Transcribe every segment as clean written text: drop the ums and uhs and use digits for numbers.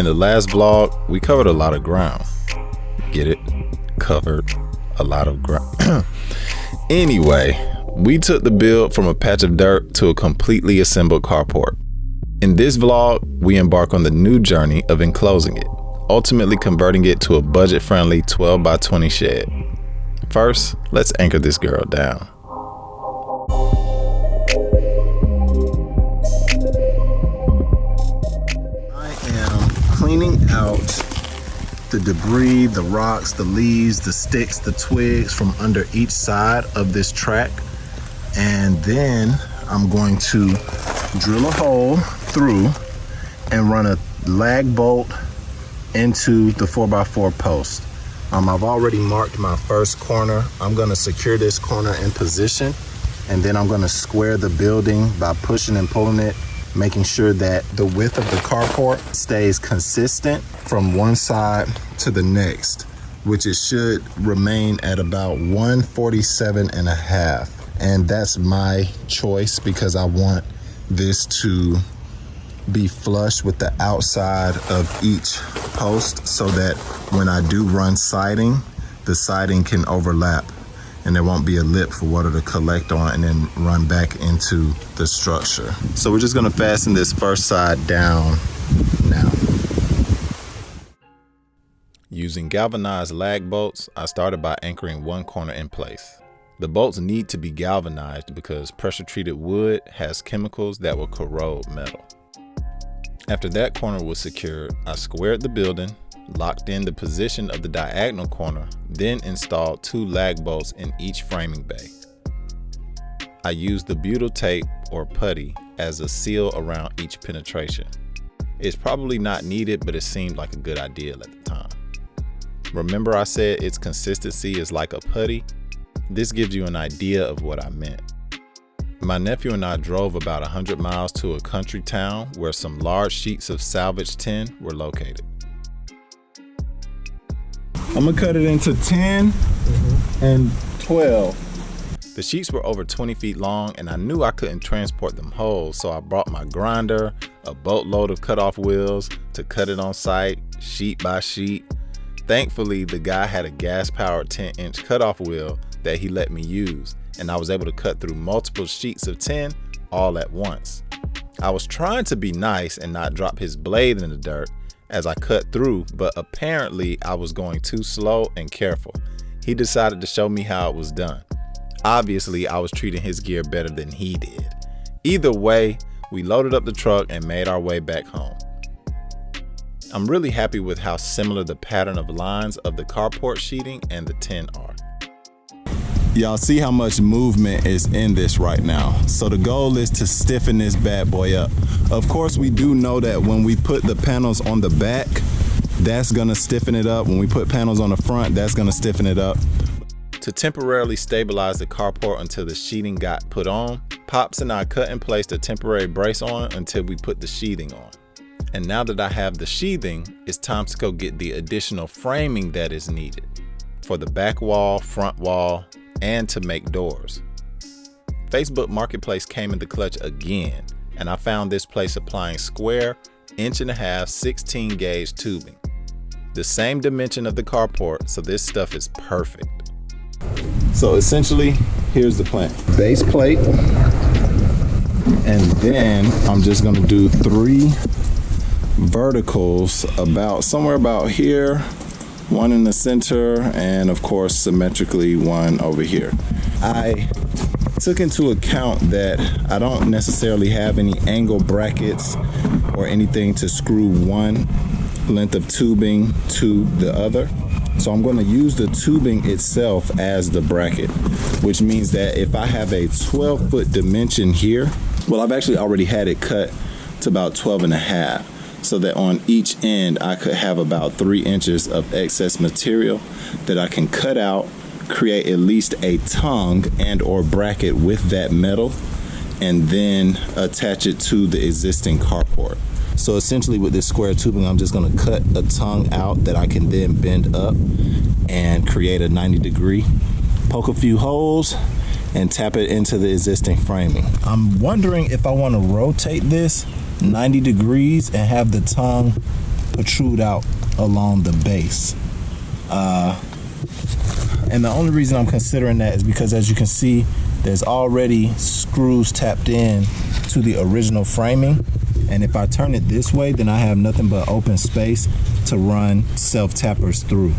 In the last vlog, we covered a lot of ground. Get it? Covered a lot of ground. Anyway, we took the build from a patch of dirt to a completely assembled carport. In this vlog, we embark on the new journey of enclosing it, ultimately converting it to a budget-friendly 12 by 20 shed. First, let's anchor this girl down. I am cleaning out the debris, the rocks, the leaves, the sticks, the twigs from under each side of this track. And then I'm going to drill a hole through and run a lag bolt into the 4x4 post. I've already marked my first corner. I'm gonna secure this corner in position, and then I'm gonna square the building by pushing and pulling it, making sure that the width of the carport stays consistent from one side to the next, which it should remain at about 147.5. And that's my choice because I want this to be flush with the outside of each post so that when I do run siding, the siding can overlap and there won't be a lip for water to collect on and then run back into the structure. So we're just gonna fasten this first side down now. Using galvanized lag bolts, I started by anchoring one corner in place. The bolts need to be galvanized because pressure-treated wood has chemicals that will corrode metal. After that corner was secured, I squared the building, locked in the position of the diagonal corner, then installed 2 lag bolts in each framing bay. I used the butyl tape or putty as a seal around each penetration. It's probably not needed, but it seemed like a good idea at the time. Remember I said its consistency is like a putty? This gives you an idea of what I meant. My nephew and I drove about 100 miles to a country town where some large sheets of salvage tin were located. I'm gonna cut it into 10 and 12. The sheets were over 20 feet long and I knew I couldn't transport them whole, so I brought my grinder, a boatload of cutoff wheels to cut it on site, sheet by sheet. Thankfully, the guy had a gas-powered 10-inch cutoff wheel that he let me use, and I was able to cut through multiple sheets of tin all at once. I was trying to be nice and not drop his blade in the dirt as I cut through, but apparently I was going too slow and careful. He decided to show me how it was done. Obviously, I was treating his gear better than he did. Either way, we loaded up the truck and made our way back home. I'm really happy with how similar the pattern of lines of the carport sheeting and the tin are. Y'all see how much movement is in this right now. So the goal is to stiffen this bad boy up. Of course, we do know that when we put the panels on the back, that's gonna stiffen it up. When we put panels on the front, that's gonna stiffen it up. To temporarily stabilize the carport until the sheeting got put on, Pops and I cut and placed a temporary brace on until we put the sheathing on. And now that I have the sheathing, it's time to go get the additional framing that is needed for the back wall, front wall, and to make doors. Facebook Marketplace came in the clutch again, and I found this place supplying square 1.5" 16 gauge tubing. The same dimension of the carport, so this stuff is perfect. So essentially, here's the plan. Base plate, and then I'm just gonna do 3 verticals somewhere about here, 1 in the center, and of course symmetrically 1 over here. I took into account that I don't necessarily have any angle brackets or anything to screw one length of tubing to the other. So I'm going to use the tubing itself as the bracket, which means that if I have a 12-foot dimension here, well, I've actually already had it cut to about 12.5. So that on each end I could have about 3 inches of excess material that I can cut out, create at least a tongue and or bracket with that metal, and then attach it to the existing carport. So essentially with this square tubing, I'm just gonna cut a tongue out that I can then bend up and create a 90-degree, poke a few holes, and tap it into the existing framing. I'm wondering if I wanna rotate this 90 degrees and have the tongue protrude out along the base. And the only reason I'm considering that is because, as you can see, there's already screws tapped in to the original framing. And if I turn it this way, then I have nothing but open space to run self-tappers through.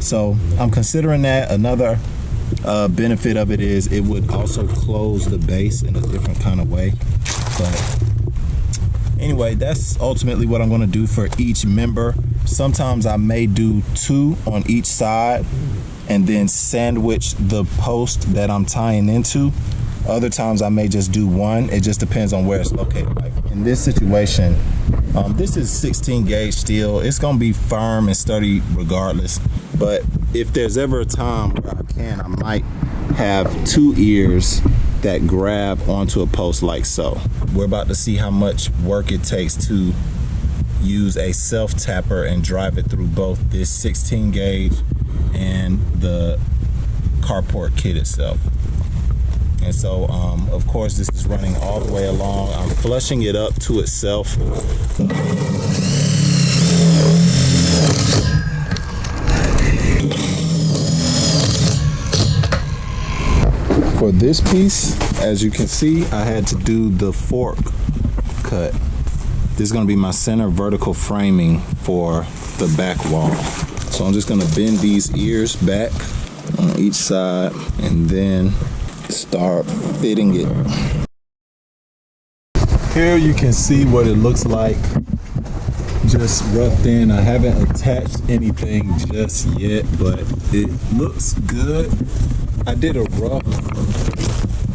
So I'm considering that. Another benefit of it is it would also close the base in a different kind of way. But anyway, that's ultimately what I'm going to do for each member. Sometimes I may do 2 on each side and then sandwich the post that I'm tying into. Other times I may just do 1. It just depends on where it's located. Like in this situation, this is 16 gauge steel. It's going to be firm and sturdy regardless. But if there's ever a time where I might have 2 ears that grab onto a post like so. We're about to see how much work it takes to use a self-tapper and drive it through both this 16 gauge and the Carport kit itself. And so, of course, this is running all the way along. I'm flushing it up to itself. For this piece, as you can see, I had to do the fork cut. This is going to be my center vertical framing for the back wall. So I'm just going to bend these ears back on each side and then start fitting it. Here you can see what it looks like just roughed in. I haven't attached anything just yet, but it looks good. I did a rough,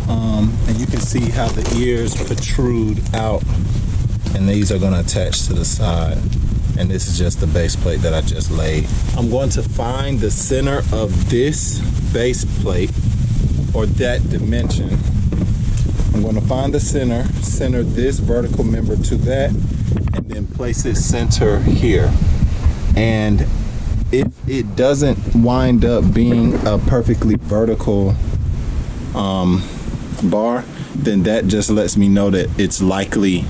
and you can see how the ears protrude out, and these are going to attach to the side. And this is just the base plate that I just laid. I'm going to find the center of this base plate, or that dimension. I'm going to find the center this vertical member to that, and then place it center here. And if it doesn't wind up being a perfectly vertical bar, then that just lets me know that it's likely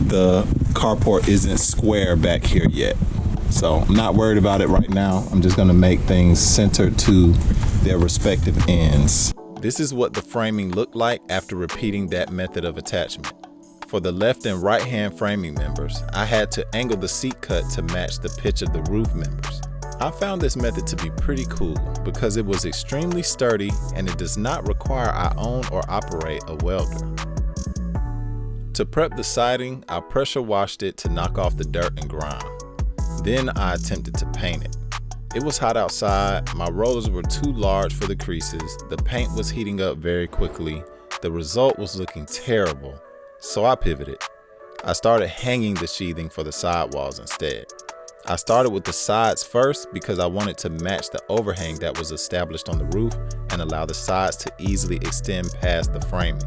the carport isn't square back here yet. So I'm not worried about it right now. I'm just going to make things centered to their respective ends. This is what the framing looked like after repeating that method of attachment. For the left and right hand framing members, I had to angle the seat cut to match the pitch of the roof members. I found this method to be pretty cool because it was extremely sturdy and it does not require I own or operate a welder. To prep the siding, I pressure washed it to knock off the dirt and grime. Then I attempted to paint it. It was hot outside, my rollers were too large for the creases, the paint was heating up very quickly, the result was looking terrible, so I pivoted. I started hanging the sheathing for the sidewalls instead. I started with the sides first because I wanted to match the overhang that was established on the roof and allow the sides to easily extend past the framing.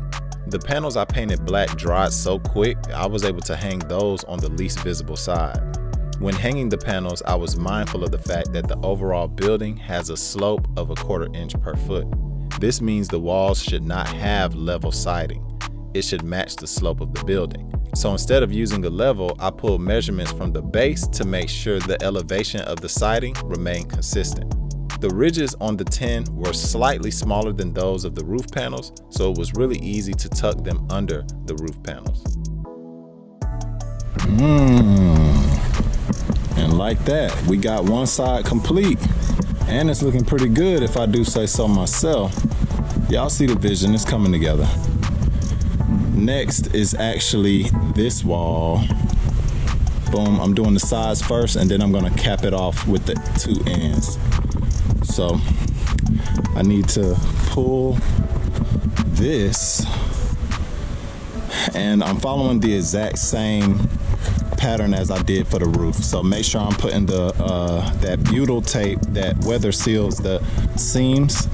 The panels I painted black dried so quick, I was able to hang those on the least visible side. When hanging the panels, I was mindful of the fact that the overall building has a slope of 1/4 inch per foot. This means the walls should not have level siding. It should match the slope of the building. So instead of using a level, I pulled measurements from the base to make sure the elevation of the siding remained consistent. The ridges on the tin were slightly smaller than those of the roof panels, so it was really easy to tuck them under the roof panels. And like that, we got one side complete, and it's looking pretty good if I do say so myself. Y'all see the vision, it's coming together. Next is actually this wall. Boom, I'm doing the sides first, and then I'm gonna cap it off with the 2 ends. So I need to pull this, and I'm following the exact same pattern as I did for the roof. So make sure I'm putting the that butyl tape that weather seals the seams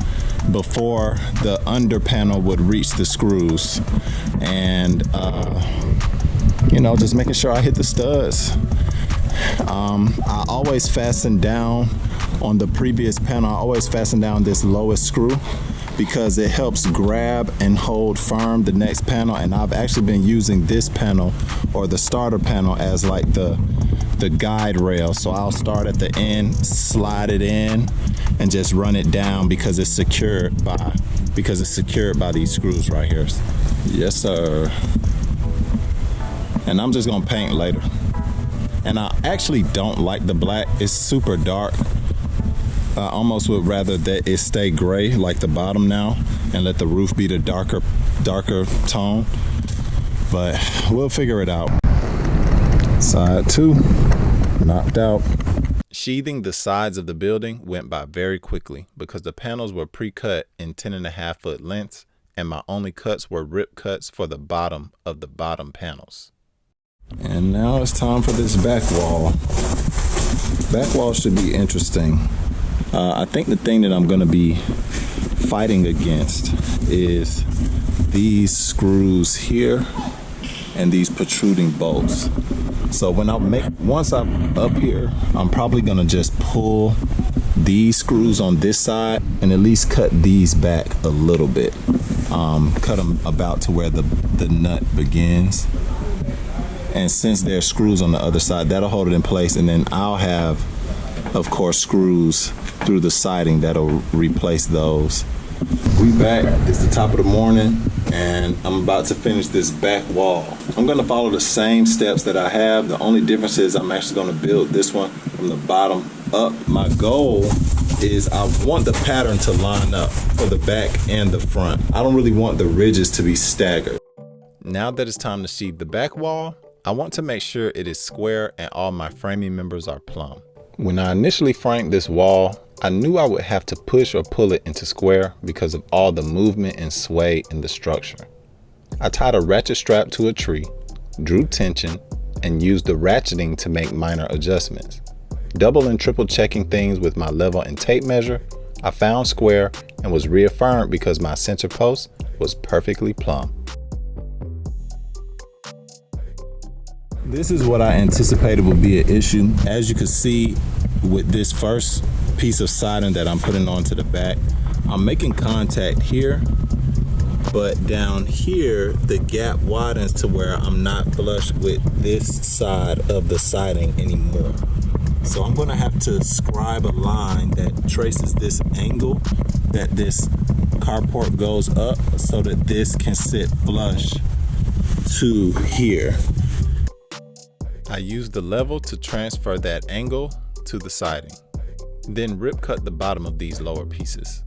before the under panel would reach the screws, and you know, just making sure I hit the studs. I always fasten down on the previous panel. I always fasten down this lowest screw because it helps grab and hold firm the next panel, and I've actually been using this panel or the starter panel as like the the guide rail. So I'll start at the end, slide it in, and just run it down because it's secured by these screws right here. Yes, sir. And I'm just gonna paint later. And I actually don't like the black. It's super dark. I almost would rather that it stay gray like the bottom now and let the roof be the darker tone. But we'll figure it out. Side 2, knocked out. Sheathing the sides of the building went by very quickly because the panels were pre-cut in 10.5-foot lengths and my only cuts were rip cuts for the bottom of the bottom panels. And now it's time for this back wall. Back wall should be interesting. I think the thing that I'm gonna be fighting against is these screws here and these protruding bolts. So once I'm up here, I'm probably gonna just pull these screws on this side and at least cut these back a little bit. Cut them about to where the nut begins. And since there's screws on the other side, that'll hold it in place. And then I'll have, of course, screws through the siding that'll replace those. We back, it's the top of the morning and I'm about to finish this back wall. I'm gonna follow the same steps that I have. The only difference is I'm actually gonna build this one from the bottom up. My goal is I want the pattern to line up for the back and the front. I don't really want the ridges to be staggered. Now that it's time to sheathe the back wall, I want to make sure it is square and all my framing members are plumb. When I initially framed this wall, I knew I would have to push or pull it into square because of all the movement and sway in the structure. I tied a ratchet strap to a tree, drew tension, and used the ratcheting to make minor adjustments. Double and triple checking things with my level and tape measure, I found square and was reaffirmed because my center post was perfectly plumb. This is what I anticipated would be an issue. As you can see with this first piece of siding that I'm putting onto the back, I'm making contact here, but down here the gap widens to where I'm not flush with this side of the siding anymore. So I'm gonna have to scribe a line that traces this angle that this carport goes up so that this can sit flush to here. I used the level to transfer that angle to the siding, then rip cut the bottom of these lower pieces.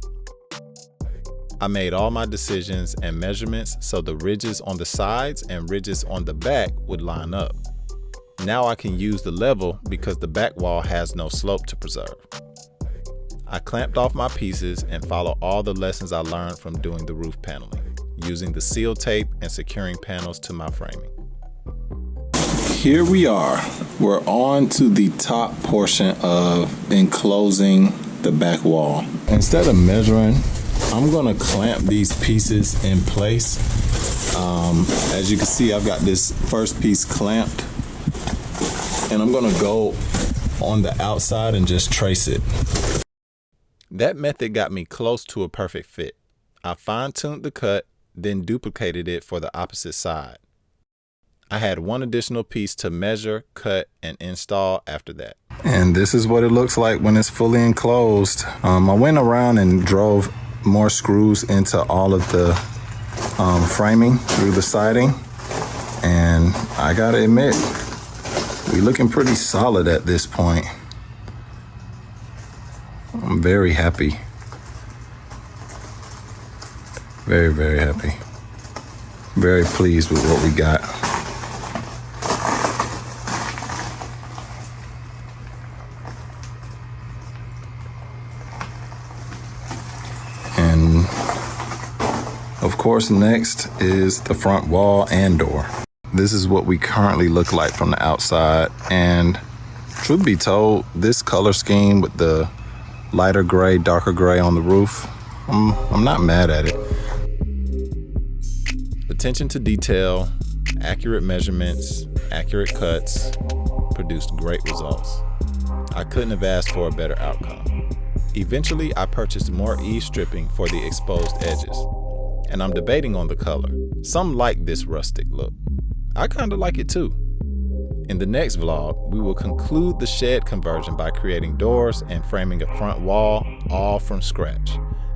I made all my decisions and measurements so the ridges on the sides and ridges on the back would line up. Now I can use the level because the back wall has no slope to preserve. I clamped off my pieces and followed all the lessons I learned from doing the roof paneling, using the seal tape and securing panels to my framing. Here we are. We're on to the top portion of enclosing the back wall. Instead of measuring, I'm gonna clamp these pieces in place. As you can see, I've got this first piece clamped and I'm gonna go on the outside and just trace it. That method got me close to a perfect fit. I fine-tuned the cut, then duplicated it for the opposite side. I had one additional piece to measure, cut, and install after that. And this is what it looks like when it's fully enclosed. I went around and drove more screws into all of the framing through the siding. And I gotta admit, we're looking pretty solid at this point. I'm very happy. Very, very happy. Very pleased with what we got. And of course, next is the front wall and door. This is what we currently look like from the outside. And truth be told, this color scheme with the lighter gray, darker gray on the roof, I'm not mad at it. Attention to detail, accurate measurements, accurate cuts produced great results. I couldn't have asked for a better outcome. Eventually, I purchased more eave stripping for the exposed edges, and I'm debating on the color. Some like this rustic look. I kind of like it too. In the next vlog, we will conclude the shed conversion by creating doors and framing a front wall, all from scratch.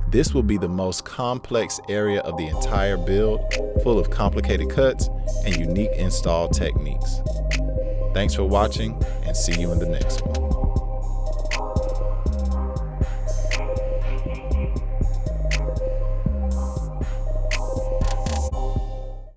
This will be the most complex area of the entire build, full of complicated cuts and unique install techniques. Thanks for watching, and see you in the next one.